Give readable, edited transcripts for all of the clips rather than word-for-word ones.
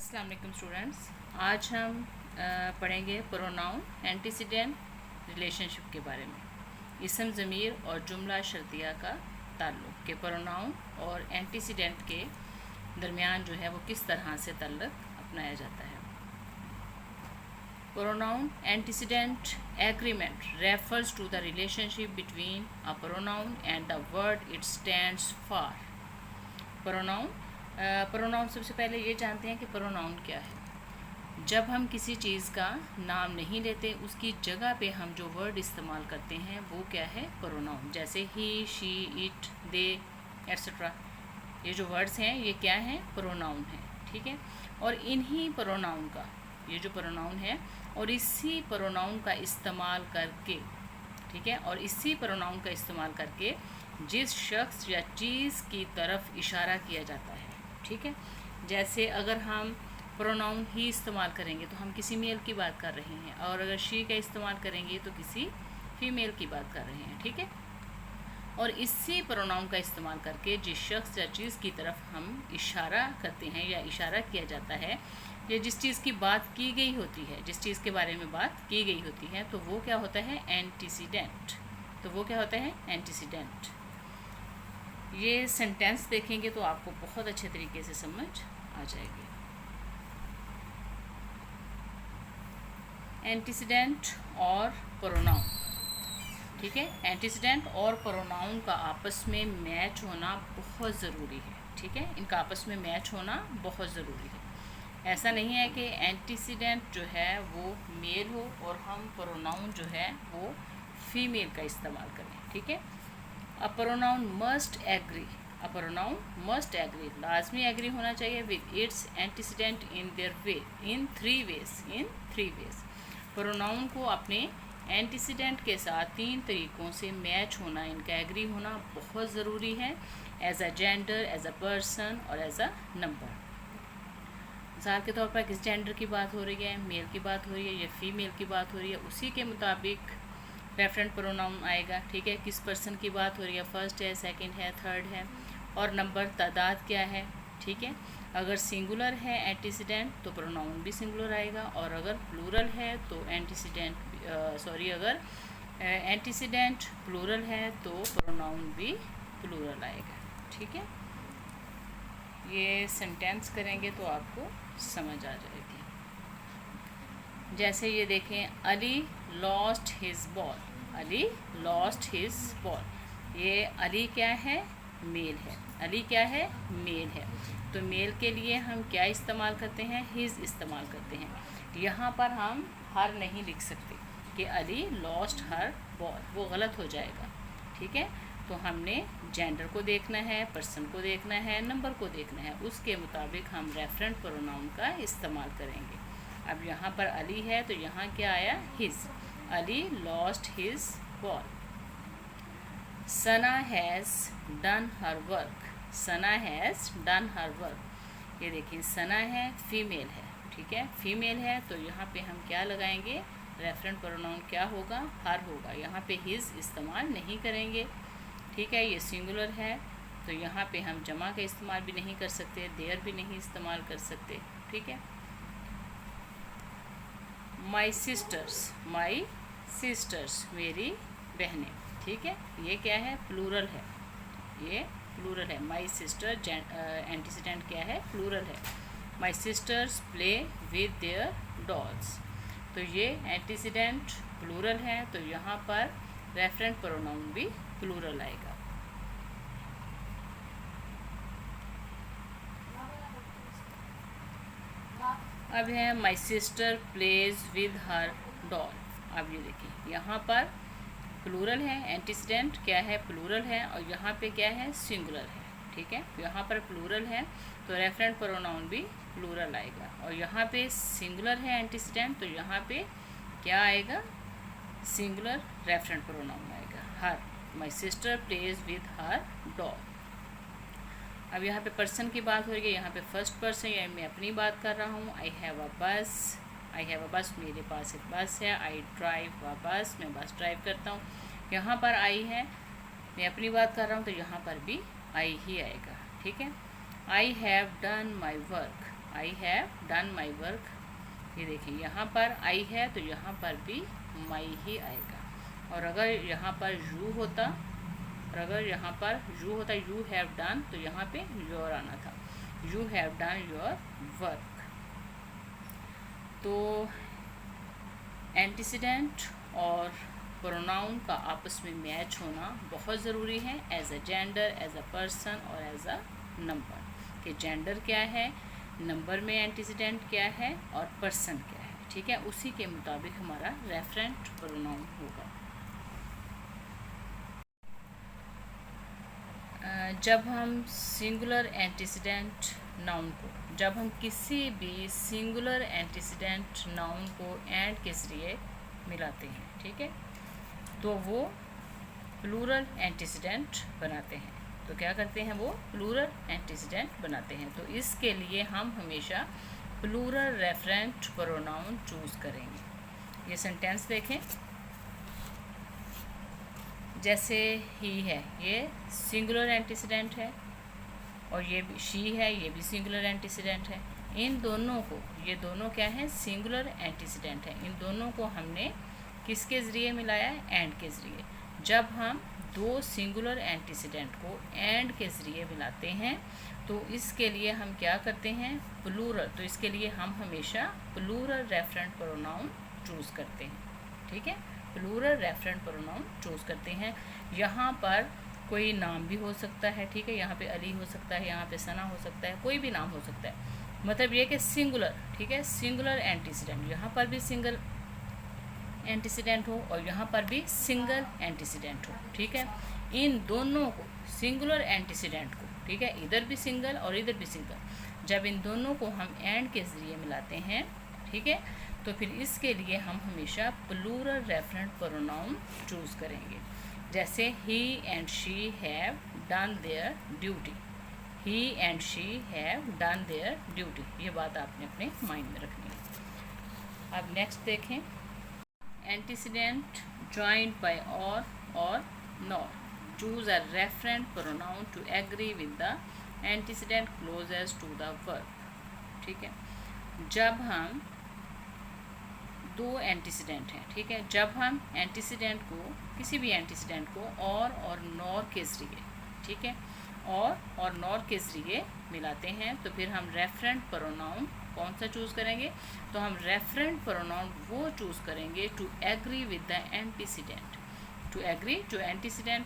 अस्सलाम वालेकुम स्टूडेंट्स। आज हम पढ़ेंगे प्रोनाउन एंटीसीडेंट रिलेशनशिप के बारे में। इसम ज़मीर और जुमला शर्तिया का ताल्लुक़ के प्रोनाउन और एंटीसीडेंट के दरमियान जो है वो किस तरह से ताल्लुक़ अपनाया जाता है। Pronoun antecedent agreement refers to the relationship between a pronoun and the word it stands for. Pronoun सबसे पहले ये जानते हैं कि प्रोनाउन क्या है। जब हम किसी चीज़ का नाम नहीं लेते, उसकी जगह पे हम जो वर्ड इस्तेमाल करते हैं वो क्या है, प्रोनाउन। जैसे ही, शी, इट, दे एट्सेट्रा, ये जो वर्ड्स हैं ये क्या हैं, प्रोनाउन हैं। ठीक है। और इन्हीं प्रोनाउन का, ये जो प्रोनाउन है, और इसी प्रोनाउन का इस्तेमाल करके, ठीक है, और इसी प्रोनाउन का इस्तेमाल करके जिस शख्स या चीज़ की तरफ इशारा किया जाता है। ठीक है। जैसे अगर हम प्रोनाउन ही इस्तेमाल करेंगे तो हम किसी मेल की बात कर रहे हैं, और अगर शी का इस्तेमाल करेंगे तो किसी फीमेल की बात कर रहे हैं। ठीक है। और इसी प्रोनाउन का इस्तेमाल करके जिस शख्स या चीज़ की तरफ हम इशारा करते हैं या इशारा किया जाता है, या जिस चीज़ की बात की गई होती है, जिस चीज़ के बारे में बात की गई होती है, तो वो क्या होता है, एंटीसीडेंट। तो वो क्या होता है, एंटीसीडेंट। ये सेंटेंस देखेंगे तो आपको बहुत अच्छे तरीके से समझ आ जाएगी। एंटीसीडेंट और प्रोनाउन, ठीक है, एंटीसीडेंट और प्रोनाउन का आपस में मैच होना बहुत ज़रूरी है। ठीक है, इनका आपस में मैच होना बहुत ज़रूरी है। ऐसा नहीं है कि एंटीसीडेंट जो है वो मेल हो और हम प्रोनाउन जो है वो फीमेल का इस्तेमाल करें। ठीक है। A pronoun must agree, a pronoun must agree, लाजमी एग्री होना चाहिए with its antecedent in their way, in three ways. Pronoun को अपने एंटीसीडेंट के साथ 3 तरीक़ों से मैच होना, इनका एग्री होना बहुत ज़रूरी है। As a gender, as a person और एज अ नंबर। मिसाल के तौर पर किस जेंडर की बात हो रही है, मेल की बात हो रही है या फीमेल की बात हो रही है, उसी के मुताबिक रेफरेंट प्रोनाउन आएगा। ठीक है। किस पर्सन की बात हो रही है, फर्स्ट है, सेकंड है, थर्ड है, और नंबर, तादाद क्या है। ठीक है। अगर सिंगुलर है एंटीसीडेंट तो प्रोनाउन भी सिंगुलर आएगा, और अगर प्लूरल है तो अगर एंटीसीडेंट प्लूरल है तो प्रोनाउन भी प्लूरल आएगा। ठीक है। ये सेंटेंस करेंगे तो आपको समझ आ जाएगी। जैसे ये देखें, Ali lost his ball, Ali lost his ball. ये अली क्या है, मेल है। अली क्या है, मेल है। तो मेल के लिए हम क्या इस्तेमाल करते हैं, हिज इस्तेमाल करते हैं। यहाँ पर हम हर नहीं लिख सकते कि अली लॉस्ट हर बॉल, वो गलत हो जाएगा। ठीक है। तो हमने जेंडर को देखना है, पर्सन को देखना है, नंबर को देखना है, उसके मुताबिक हम रेफरेंट प्रोनाउन का इस्तेमाल करेंगे। अब यहाँ पर अली है तो यहाँ क्या आया, his. Ali lost his ball. Sana has done her work, Sana has done her work. ये देखिए, सना है, फीमेल है। ठीक है, फीमेल है तो यहाँ पे हम क्या लगाएंगे, रेफरेंट प्रोनाउन क्या होगा, हर होगा। यहाँ पे हिज इस्तेमाल नहीं करेंगे। ठीक है। ये सिंगुलर है तो यहाँ पे हम जमा का इस्तेमाल भी नहीं कर सकते, देयर भी नहीं इस्तेमाल कर सकते। ठीक है। माई सिस्टर्स, मेरी बहनें। ठीक है। ये क्या है, प्लूरल है, ये प्लूरल है। माई सिस्टर एंटीसीडेंट क्या है, प्लूरल है। My sisters play with their dolls. तो ये एंटीसीडेंट प्लूरल है तो यहाँ पर रेफरेंट प्रोनाउन भी प्लूरल आएगा। अब है my sister plays with her doll. अब ये देखिए, यहाँ पर प्लूरल है, एंटीसीडेंट क्या है, प्लूरल है, और यहाँ पे क्या है, सिंगुलर है। ठीक है। यहाँ पर प्लूरल है तो रेफरेंट प्रोनाउन भी प्लूरल आएगा, और यहाँ पे सिंगुलर है एंटीसीडेंट तो यहाँ पे क्या आएगा, सिंगुलर रेफरेंट प्रोनाउन आएगा, her. My sister plays with her doll. अब यहाँ पे पर्सन की बात हो रही है, यहाँ पे फर्स्ट पर्सन, या मैं अपनी बात कर रहा हूँ। आई हैव अ बस, मेरे पास एक बस है। आई ड्राइव अ बस, मैं बस ड्राइव करता हूँ। यहाँ पर आई है, मैं अपनी बात कर रहा हूँ तो यहाँ पर भी आई ही आएगा। ठीक है। I have done my work, I have done my work. ये देखिए यहाँ पर आई है तो यहाँ पर भी माई ही आएगा। और अगर यहाँ पर यू होता, और अगर यहाँ पर यू होता यू हैव डन, तो यहाँ पे योर आना था, you have done your work. तो एंटीसीडेंट और प्रोनाउन का आपस में मैच होना बहुत ज़रूरी है, as a gender, as a person और एज अ नंबर। कि जेंडर क्या है, नंबर में एंटीसीडेंट क्या है और पर्सन क्या है, ठीक है, उसी के मुताबिक हमारा रेफरेंट प्रोनाउन होगा। जब हम सिंगुलर एंटीसीडेंट नाउन को, जब हम किसी भी सिंगुलर एंटीसीडेंट नाउन को एंड के ज़रिए मिलाते हैं, ठीक है, तो वो प्लूरल एंटीसीडेंट बनाते हैं। तो क्या करते हैं, वो प्लूरल एंटीसीडेंट बनाते हैं। तो इसके लिए हम हमेशा प्लूरल रेफरेंट प्रोनाउन चूज़ करेंगे। ये सेंटेंस देखें, जैसे ही है, ये सिंगुलर एंटीसीडेंट है, और ये भी शी है, ये भी सिंगुलर एंटीसीडेंट है। इन दोनों को, ये दोनों क्या है, सिंगुलर एंटीसीडेंट है। इन दोनों को हमने किसके ज़रिए मिलाया है, एंड के ज़रिए। जब हम दो सिंगुलर एंटीसीडेंट को एंड के ज़रिए मिलाते हैं तो इसके लिए हम क्या करते हैं, प्लूरल। तो इसके लिए हम हमेशा प्लूरल रेफरेंट प्रोनाउन चूज़ करते हैं, ठीक है, प्लूरल रेफरेंट प्रोनाउन चूज़ करते हैं। यहाँ पर कोई नाम भी हो सकता है, ठीक है, यहाँ पे अली हो सकता है, यहाँ पे सना हो सकता है, कोई भी नाम हो सकता है। मतलब ये कि सिंगुलर, ठीक है, सिंगुलर एंटीसीडेंट, यहाँ पर भी सिंगल एंटीसीडेंट हो और यहाँ पर भी सिंगल एंटीसीडेंट हो, ठीक है। इन दोनों को, सिंगुलर एंटीसीडेंट को, ठीक है, इधर भी सिंगल और इधर भी सिंगल, जब इन दोनों को हम एंड के ज़रिए मिलाते हैं, ठीक है, तो फिर इसके लिए हम हमेशा प्लूरल रेफरेंट प्रोनाउन चूज़ करेंगे। जैसे he and she have done their duty, he and she have done their duty, ये बात आपने अपने माइंड में रखनी है। अब नेक्स्ट देखें, antecedent joined by or nor, choose a referent pronoun to agree with the antecedent closest to the verb, ठीक है। जब हम दो एंटीसीडेंट हैं, ठीक है, जब हम एंटीसीडेंट को, किसी भी एंटीसीडेंट को और नॉर के ज़रिए, ठीक है, और नॉर के ज़रिए मिलाते हैं तो फिर हम रेफरेंट प्रोनाउन कौन सा चूज़ करेंगे, तो हम रेफरेंट प्रोनाउन वो चूज़ करेंगे to agree with the antecedent. To agree, जो एंटीसीडेंट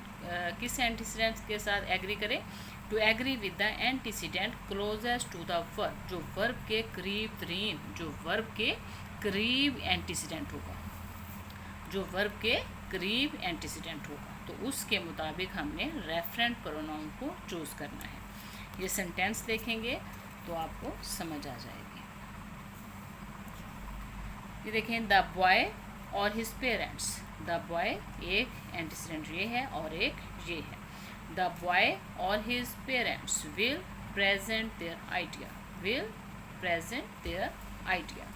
किस एंटीसीडेंट के साथ एग्री करें, to agree with the antecedent closest to the verb, जो वर्ब के करीब तरीन, जो वर्ब के करीब एंटीसीडेंट होगा, जो वर्ब के करीब एंटीसीडेंट होगा, तो उसके मुताबिक हमने रेफरेंट प्रोनाउन को चूज़ करना है। ये सेंटेंस देखेंगे तो आपको समझ आ जाएगी। ये देखें, द बॉय और हिज पेरेंट्स, द बॉय एक एंटीसीडेंट ये है और एक ये है। द बॉय और his parents will present their idea, will present their idea.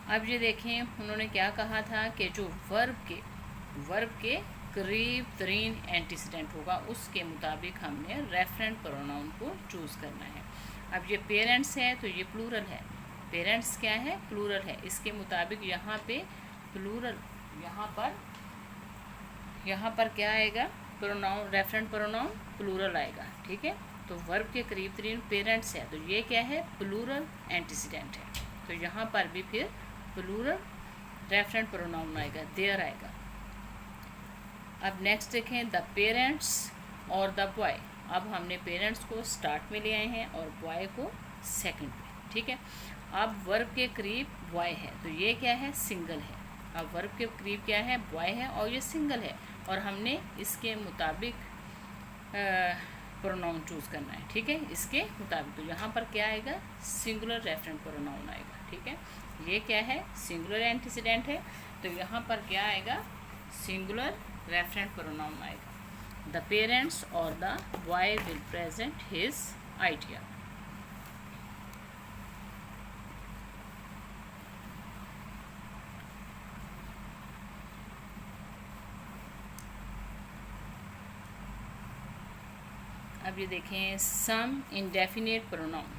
अब ये देखें, उन्होंने क्या कहा था कि जो वर्ब के करीब तरीन एंटीसीडेंट होगा उसके मुताबिक हमने रेफरेंट प्रोनाउन को चूज़ करना है। अब ये पेरेंट्स है तो ये प्लूरल है, पेरेंट्स क्या है, प्लूरल है, इसके मुताबिक यहाँ पे प्लूरल, यहाँ पर क्या आएगा, प्रोनाउन, रेफरेंट प्रोनाउन प्लूरल आएगा, ठीक है। तो वर्ब के करीब तरीन पेरेंट्स है तो ये क्या है, प्लूरल एंटीसीडेंट है, तो यहाँ पर भी फिर प्लूरल रेफरेंट प्रोनाउन आएगा, देयर आएगा। अब नेक्स्ट देखें, द पेरेंट्स और द बॉय। अब हमने पेरेंट्स को स्टार्ट में ले आए हैं और बॉय को सेकंड में, ठीक है। अब वर्ब के करीब बॉय है तो ये क्या है, सिंगल है। अब वर्ब के करीब क्या है, बॉय है और ये सिंगल है, और हमने इसके मुताबिक प्रोनाउन चूज़ करना है, ठीक है, इसके मुताबिक। तो यहाँ पर क्या आएगा, सिंगुलर रेफरेंट प्रोनाउन आएगा, ठीक है। ये क्या है, सिंगुलर एंटीसीडेंट है तो यहाँ पर क्या आएगा, सिंगुलर रेफरेंट प्रोनाउन आएगा। द पेरेंट्स और the boy will present his idea. अब ये देखें, सम इंडेफिनिट प्रोनाउन,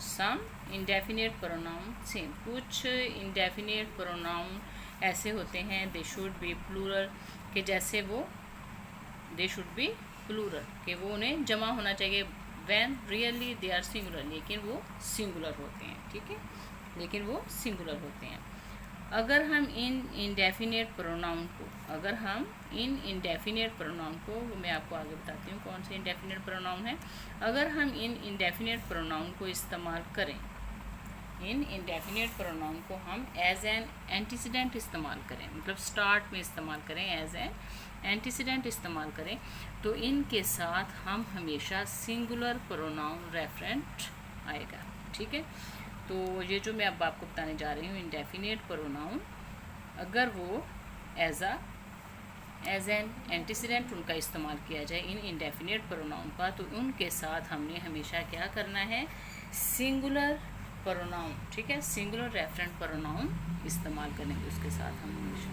सम इंडेफिनिट प्रोनाउन सेम। कुछ इंडेफिनिट प्रोनाउन ऐसे होते हैं दे शुड बी प्लूरल, कि जैसे वो दे शुड बी प्लूरल, कि वो उन्हें जमा होना चाहिए, when really they are singular, लेकिन वो सिंगुलर होते हैं, ठीक है, लेकिन वो सिंगुलर होते हैं। अगर हम इन इंडेफिनिट प्रोनाउन को मैं आपको आगे बताती हूँ कौन से इंडेफिनिट प्रोनाउन है। अगर हम इन इंडेफिनिट प्रोनाउन को इस्तेमाल करें, इन इंडेफिनिट प्रोनाउन को हम एज एन एंटीसीडेंट इस्तेमाल करें, मतलब स्टार्ट में इस्तेमाल करें, एज एन एंटीसीडेंट इस्तेमाल करें, तो इनके साथ हम हमेशा सिंगुलर प्रोनाउन रेफरेंट आएगा, ठीक है। तो ये जो मैं अब आपको बताने जा रही हूँ इंडेफिनिट प्रोनाउन, अगर वो एज एन एंटीसीडेंट उनका इस्तेमाल किया जाए इन इंडेफिनिट प्रोनाउन का, तो उनके साथ हमने हमेशा क्या करना है, सिंगुलर प्रोनाउन, ठीक है, सिंगुलर रेफरेंट प्रोनाउन इस्तेमाल करेंगे उसके साथ हम हमेशा।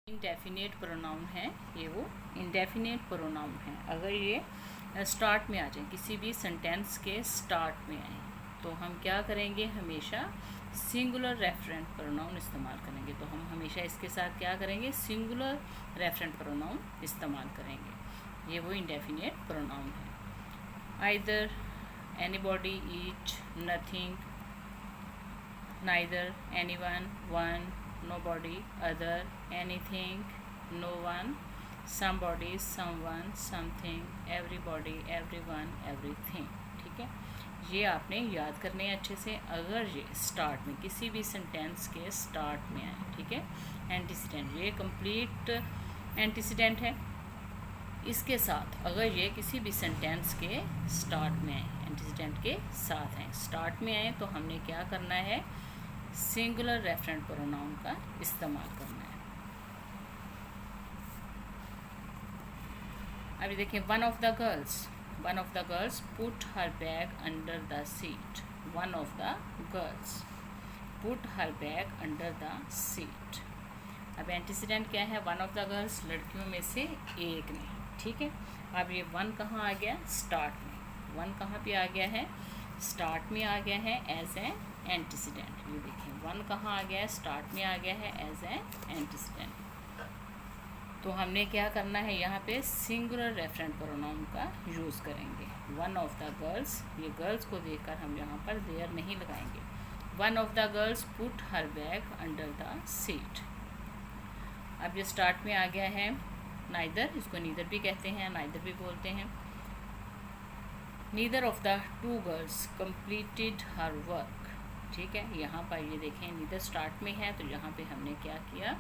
इंडेफिनिट प्रोनाउन है ये, वो इंडेफिनिट प्रोनाउन है, अगर ये स्टार्ट में आ जाए, किसी भी सेंटेंस के स्टार्ट में आए, तो हम क्या करेंगे, हमेशा सिंगुलर रेफरेंट प्रोनाउन इस्तेमाल करेंगे। तो हम हमेशा इसके साथ क्या करेंगे, सिंगुलर रेफरेंट प्रोनाउन इस्तेमाल करेंगे। ये वो इंडेफिनिट प्रोनाउन है। Either, anybody, each, nothing, neither, anyone, one, nobody, other, anything, no one, somebody, someone, something, everybody, everyone, everything, ठीक है। ये आपने याद करने अच्छे से। अगर ये स्टार्ट में किसी भी सेंटेंस के स्टार्ट में आए, ठीक है, एंटीसीडेंट, ये कंप्लीट एंटीसीडेंट है, इसके साथ अगर ये किसी भी सेंटेंस के स्टार्ट में आए, एंटीसीडेंट के साथ हैं, स्टार्ट में आए, तो हमने क्या करना है, सिंगुलर रेफरेंट प्रोनाउन का इस्तेमाल करना है। अभी देखिए, one of the girls put her bag under the seat, one of the girls put her bag under the seat. अब एंटीसीडेंट क्या है, वन ऑफ द गर्ल्स, लड़कियों में से एक ने, ठीक है। अब ये वन कहाँ आ गया, स्टार्ट में, वन कहाँ पे आ गया है, स्टार्ट में आ गया है एज ए एंटीसीडेंट। ये देखिए, वन कहाँ आ गया है, स्टार्ट में आ गया है एज ए एंटीसीडेंट। तो हमने क्या करना है, यहाँ पे सिंगुलर रेफरेंट प्रोनाउन का यूज़ करेंगे। वन ऑफ द गर्ल्स, ये गर्ल्स को देखकर हम यहाँ पर देयर नहीं लगाएंगे। One of the girls put her bag under the seat. अब ये स्टार्ट में आ गया है नाइदर, इसको नीदर भी कहते हैं, नाइदर भी बोलते हैं। Neither of the two girls completed her work, ठीक है। यहाँ पर ये देखें, नीदर स्टार्ट में है, तो यहाँ पे हमने क्या किया,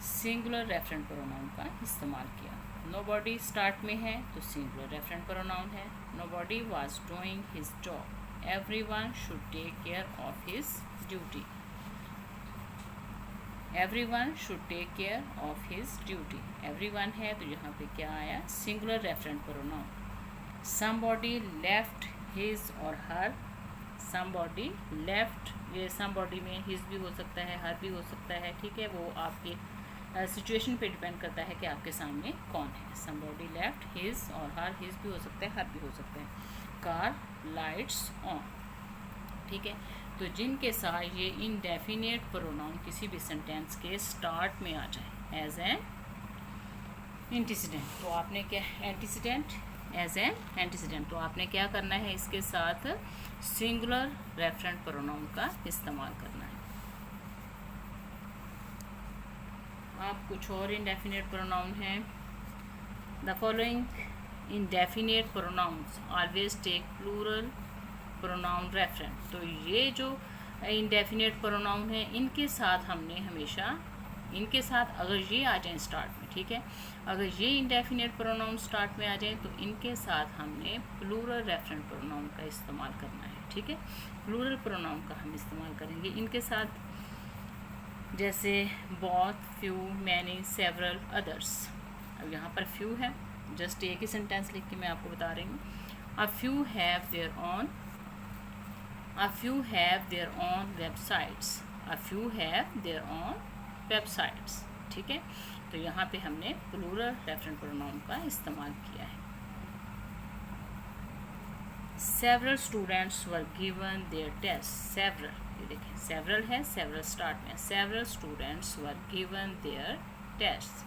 सिंगुलर रेफरेंट प्रोनाउन का इस्तेमाल किया। नोबॉडी स्टार्ट में है, तो सिंगुलर रेफरेंट प्रोनाउन है। Nobody was doing his job, everyone should take care of his duty, everyone should take care of his duty. Everyone है, तो यहाँ पे क्या आया, singular referent pronoun. Somebody left his or her, somebody left, ये somebody में his भी हो सकता है, हर भी हो सकता है, ठीक है, वो आपके सिचुएशन पे डिपेंड करता है कि आपके सामने कौन है। Somebody left his or her, his भी हो सकता है, हर भी हो सकता है। कार लाइट्स ऑन, ठीक है। तो जिनके साथ ये इनडेफिनिट प्रोनाउन किसी भी सेंटेंस के स्टार्ट में आ जाए एज एन एंटीसीडेंट, तो आपने क्या, एंटीसीडेंट, एज एन एंटीसीडेंट, तो आपने क्या करना है, इसके साथ सिंगुलर रेफरेंट प्रोनाउन का इस्तेमाल करना है। अब कुछ और इंडेफिनिट प्रोनाउन हैं। The following indefinite pronouns always take plural pronoun referent. तो ये जो इंडेफिनिट प्रोनाउन है, इनके साथ हमने हमेशा, इनके साथ अगर ये आ जाएं स्टार्ट में, ठीक है, अगर ये इंडेफिनिट प्रोनाउन स्टार्ट में आ जाएं, तो इनके साथ हमने प्लूरल रेफरेंट प्रोनाउन का इस्तेमाल करना है, ठीक है। प्लूरल प्रोनाउन का हम इस्तेमाल करेंगे इनके साथ, जैसे both, few, many, several, others. अब यहाँ पर फ्यू है, जस्ट एक ही सेंटेंस लिख के मैं आपको बता रही हूँ। A few have their on, a few have their on websites, a few have their on websites, ठीक है। तो यहाँ पे हमने प्लूरल रेफरेंट प्रोनाउन का इस्तेमाल किया है। Several students were given their test, several, ये देखें सेवरल है, सेवरल स्टार्ट में, several students were given their test.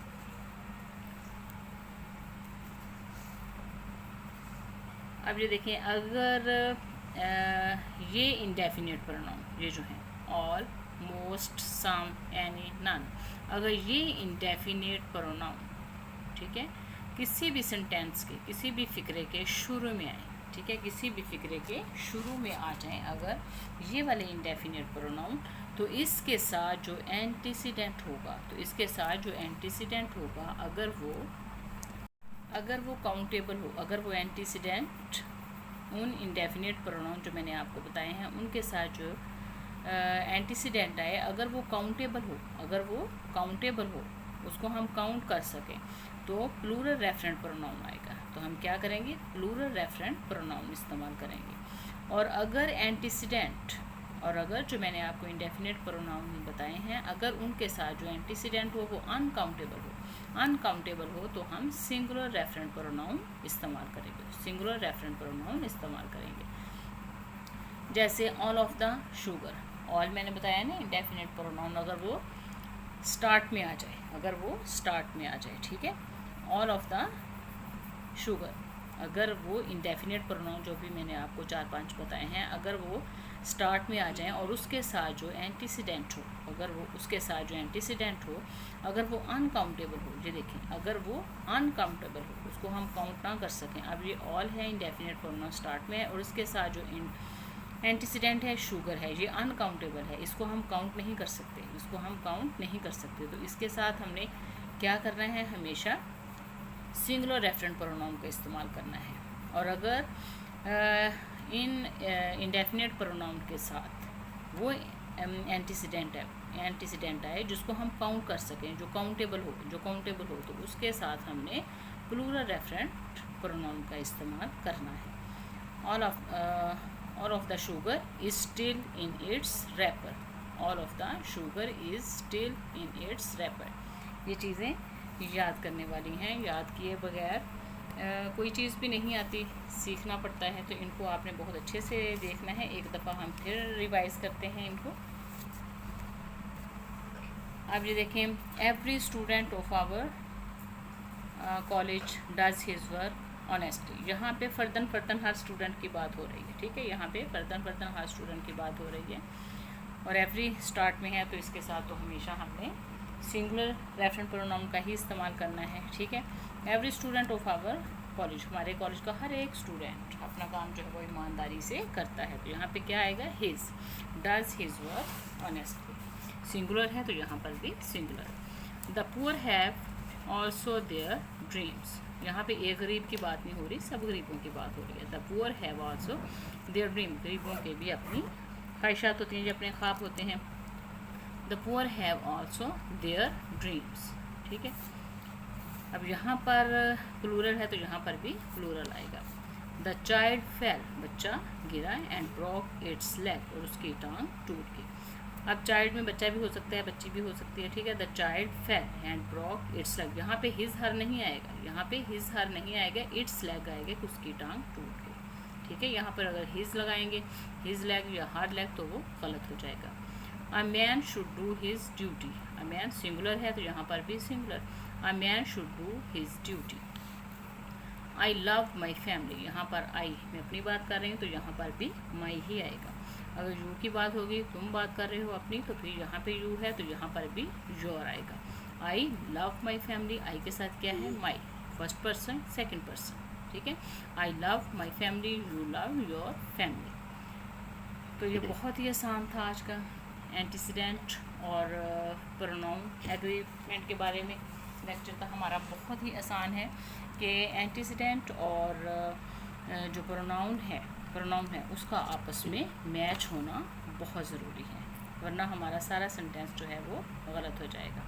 अब ये देखें, अगर ये इंडेफिनिट प्रोनाउन, ये जो है ऑल, मोस्ट, सम, एनी, नन, अगर ये इंडेफिनिट प्रोनाउन, ठीक है, किसी भी सेंटेंस के, किसी भी फिक्रे के शुरू में आए, ठीक है, किसी भी फिक्रे के शुरू में आ जाएं अगर ये वाले इंडेफिनिट प्रोनाउन, तो इसके साथ जो एंटीसीडेंट होगा, तो इसके साथ जो एंटीसीडेंट होगा, अगर वो काउंटेबल हो, अगर वो एंटीसीडेंट उन इंडेफिनिट प्रोनाउन जो मैंने आपको बताए हैं उनके साथ जो एंटीसीडेंट आए, अगर वो काउंटेबल हो, उसको हम काउंट कर सकें, तो प्लूरल रेफरेंट प्रोनाउन आएगा। तो हम क्या करेंगे, प्लूरल रेफरेंट प्रोनाउन इस्तेमाल करेंगे। और अगर एंटीसीडेंट, और अगर जो मैंने आपको इंडेफिनिट प्रोनाउन बताए हैं, अगर उनके साथ जो एंटीसीडेंट हो वो अनकाउंटेबल हो, तो हम सिंगुलर रेफरेंट प्रोनाउन इस्तेमाल करेंगे, जैसे all of the sugar. All मैंने बताया ना इंडेफिनिट प्रोनाउन, अगर वो स्टार्ट में आ जाए, ठीक है, ऑल ऑफ द शुगर, अगर वो इंडेफिनिट प्रोनाउन जो भी मैंने आपको 4-5 बताए हैं, अगर वो स्टार्ट में आ जाएं और उसके साथ जो एंटीसीडेंट हो, अगर वो अनकाउंटेबल हो, ये देखें, अगर वो अनकाउंटेबल हो, उसको हम काउंट ना कर सकें। अब ये ऑल है, इंडेफिनिट प्रोनाउन स्टार्ट में है, और इसके साथ जो एंटीसीडेंट है शुगर है, ये अनकाउंटेबल है, इसको हम काउंट नहीं कर सकते, तो इसके साथ हमने क्या करना है, हमेशा सिंगुलर रेफरेंट प्रोनाउन का इस्तेमाल करना है। और अगर इन इंडेफिनिट प्रोनाउन के साथ वो एंटीसीडेंट आए जिसको हम काउंट कर सकें, जो काउंटेबल हो, तो उसके साथ हमने प्लूरल रेफरेंट प्रोनाउन का इस्तेमाल करना है। All of the sugar is still in its wrapper, all of the sugar is still in its wrapper. ये चीज़ें याद करने वाली हैं, याद किए बगैर कोई चीज़ भी नहीं आती, सीखना पड़ता है, तो इनको आपने बहुत अच्छे से देखना है। एक दफ़ा हम फिर रिवाइज़ करते हैं इनको। अब ये देखें, every student of our college does his work honestly. यहाँ पे फर्दन हर स्टूडेंट की बात हो रही है, ठीक है, यहाँ पे फर्दन हर स्टूडेंट की बात हो रही है, और एवरी स्टार्ट में है, तो इसके साथ तो हमेशा हमने सिंगुलर रेफरेंट प्रोनाउन का ही इस्तेमाल करना है, ठीक है। Every student of our college, हमारे कॉलेज का हर एक स्टूडेंट अपना काम जो है वो ईमानदारी से करता है, तो यहाँ पे क्या आएगा, his, does his work honestly. Singular है तो यहाँ पर भी singular. The poor have also their dreams, यहाँ पे एक गरीब की बात नहीं हो रही, सब गरीबों की बात हो रही है। The poor have also their dream, गरीबों के भी अपनी ख्वाहिशात होती हैं, जो अपने ख्वाब होते हैं। The poor have also their dreams, ठीक है। अब यहाँ पर प्लूरल है तो यहाँ पर भी प्लूरल आएगा। द चाइल्ड फेल, बच्चा गिरा, एंड ब्रोक इट्स लेग, और उसकी टांग टूट गई। अब चाइल्ड में बच्चा भी हो सकता है, बच्ची भी हो सकती है, ठीक है। The child fail and broke it's leg, यहाँ पे हिज हर नहीं आएगा, इट्स लेग आएगा कि उसकी टांग टूट गई, ठीक है। यहाँ पर अगर हिज लगाएंगे, हिज लेग या हर लेग, तो वो गलत हो जाएगा। A man should do his duty, a man singular है तो यहाँ पर भी singular, a man should do his duty. I love my family, यहाँ पर आई मैं अपनी बात कर रही हूँ तो यहाँ पर भी माई ही आएगा। अगर यू की बात होगी, तुम बात कर रहे हो अपनी, तो फिर यहाँ पे यू है तो यहाँ पर भी योर आएगा। आई लव माई फैमिली, आई के साथ क्या है, माई, फर्स्ट पर्सन सेकंड पर्सन, ठीक है। I love my family, you love your family. तो ये बहुत ही आसान था आज का एंटीसीडेंट और प्रोनाउन एग्रीमेंट के बारे में लेक्चर था हमारा। बहुत ही आसान है कि एंटीसीडेंट और जो प्रोनाउन है उसका आपस में मैच होना बहुत ज़रूरी है, वरना हमारा सारा सेंटेंस जो है वो गलत हो जाएगा।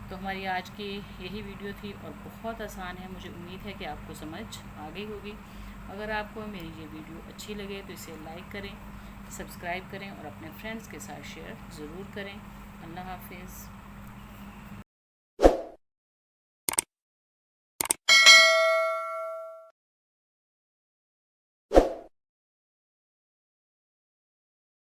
तो हमारी आज की यही वीडियो थी और बहुत आसान है। मुझे उम्मीद है कि आपको समझ आ गई होगी। अगर आपको मेरी ये वीडियो अच्छी लगे तो इसे लाइक करें, सब्सक्राइब करें और अपने फ्रेंड्स के साथ शेयर ज़रूर करें। अल्लाह हाफिज़।